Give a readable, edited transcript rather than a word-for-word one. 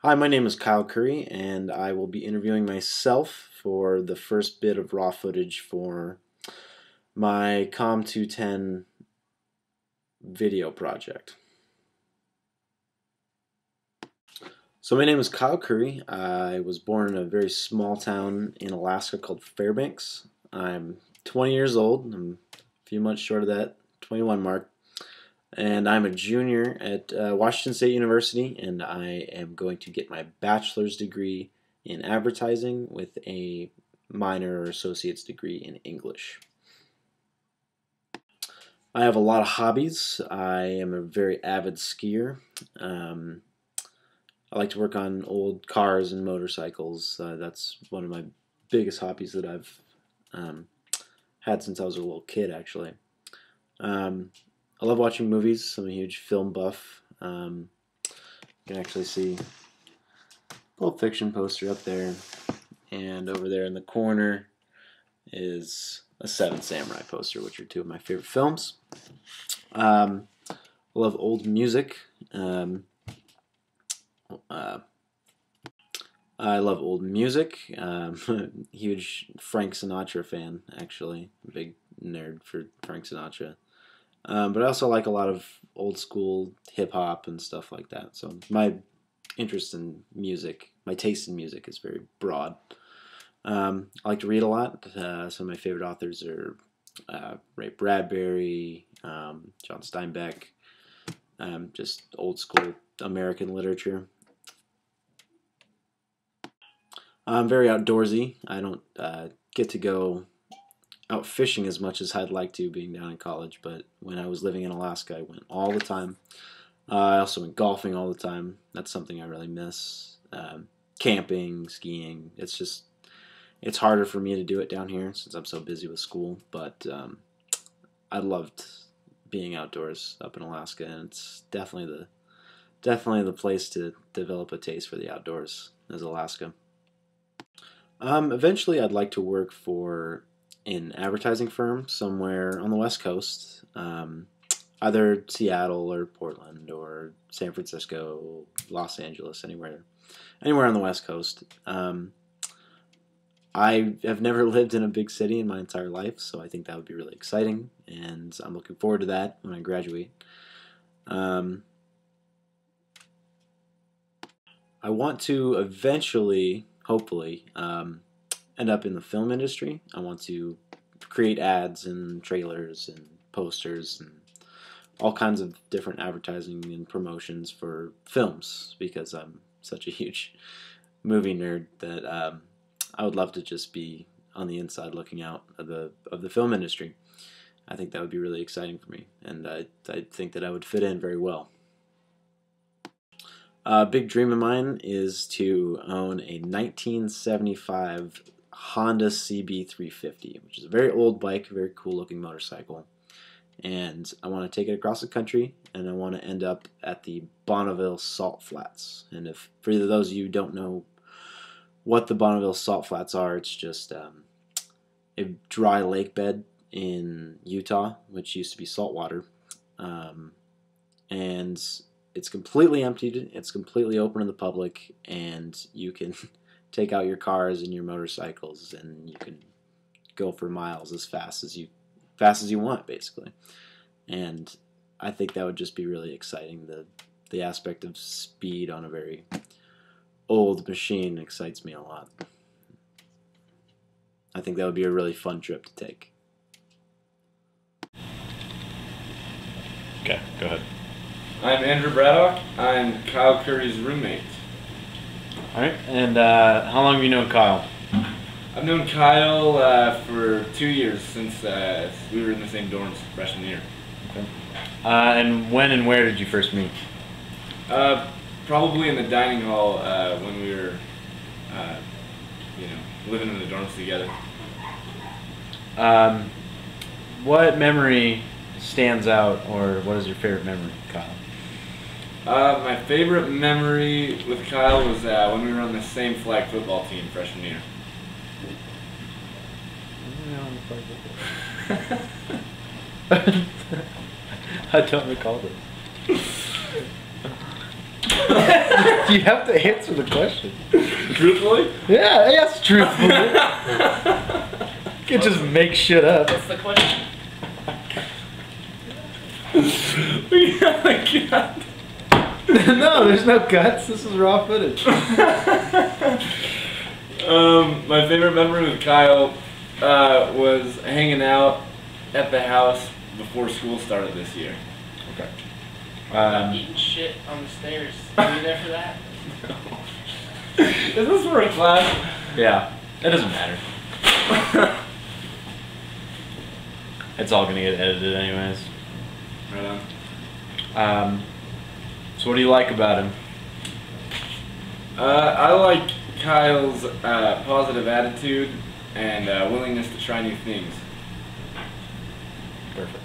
Hi, my name is Kyle Curry, and I will be interviewing myself for the first bit of raw footage for my Com 210 video project. So my name is Kyle Curry. I was born in a very small town in Alaska called Fairbanks. I'm 20 years old. I'm a few months short of that 21 mark. And I'm a junior at Washington State University, and I am going to get my bachelor's degree in advertising with a minor or associate's degree in English. I have a lot of hobbies. I am a very avid skier. I like to work on old cars and motorcycles. That's one of my biggest hobbies that I've had since I was a little kid, actually. I love watching movies. I'm a huge film buff. You can actually see Pulp Fiction poster up there, and over there in the corner is a Seven Samurai poster, which are two of my favorite films. I love old music. I love old music. Huge Frank Sinatra fan, actually. Big nerd for Frank Sinatra. But I also like a lot of old school hip hop and stuff like that. So my interest in music, my taste in music is very broad. I like to read a lot. Some of my favorite authors are Ray Bradbury, John Steinbeck, just old school American literature. I'm very outdoorsy. I don't get to go out fishing as much as I'd like to, being down in college, but when I was living in Alaska, I went all the time. I also went golfing all the time. That's something I really miss. Camping, skiing. It's harder for me to do it down here since I'm so busy with school, but I loved being outdoors up in Alaska, and it's definitely the place to develop a taste for the outdoors is Alaska. Eventually, I'd like to work for an advertising firm somewhere on the West Coast, either Seattle or Portland or San Francisco, Los Angeles, anywhere on the West Coast. I have never lived in a big city in my entire life, so I think that would be really exciting, and I'm looking forward to that when I graduate. I want to eventually, hopefully, end up in the film industry. I want to create ads and trailers and posters and all kinds of different advertising and promotions for films because I'm such a huge movie nerd that I would love to just be on the inside looking out of the film industry. I think that would be really exciting for me, and I think that I would fit in very well. A big dream of mine is to own a 1975 Honda CB350, which is a very old bike, a very cool looking motorcycle. And I want to take it across the country, and I want to end up at the Bonneville Salt Flats. And if for either of those of you who don't know what the Bonneville Salt Flats are, it's just a dry lake bed in Utah, which used to be saltwater. And it's completely emptied, it's completely open to the public, and you can take out your cars and your motorcycles and you can go for miles as fast as you want, basically. And I think that would just be really exciting. The aspect of speed on a very old machine excites me a lot. I think that would be a really fun trip to take. Okay, go ahead. I'm Andrew Braddock. I'm Kyle Curry's roommate. Alright, and how long have you known Kyle? I've known Kyle for 2 years, since we were in the same dorms freshman year. Okay. And when and where did you first meet? Probably in the dining hall when we were, living in the dorms together. What memory stands out, or what is your favorite memory, Kyle? My favorite memory with Kyle was when we were on the same flag football team freshman year. I don't recall this. You have to answer the question. Truthfully? Yeah, yes, truthfully. You can't just make shit up. What's the question? Oh my God. No, there's no cuts. This is raw footage. My favorite memory with Kyle was hanging out at the house before school started this year. Okay. Eating shit on the stairs. Are you there for that? Is this for a class? Yeah, it doesn't matter. It's all gonna get edited anyways. Right on. So what do you like about him? I like Kyle's positive attitude and willingness to try new things. Perfect.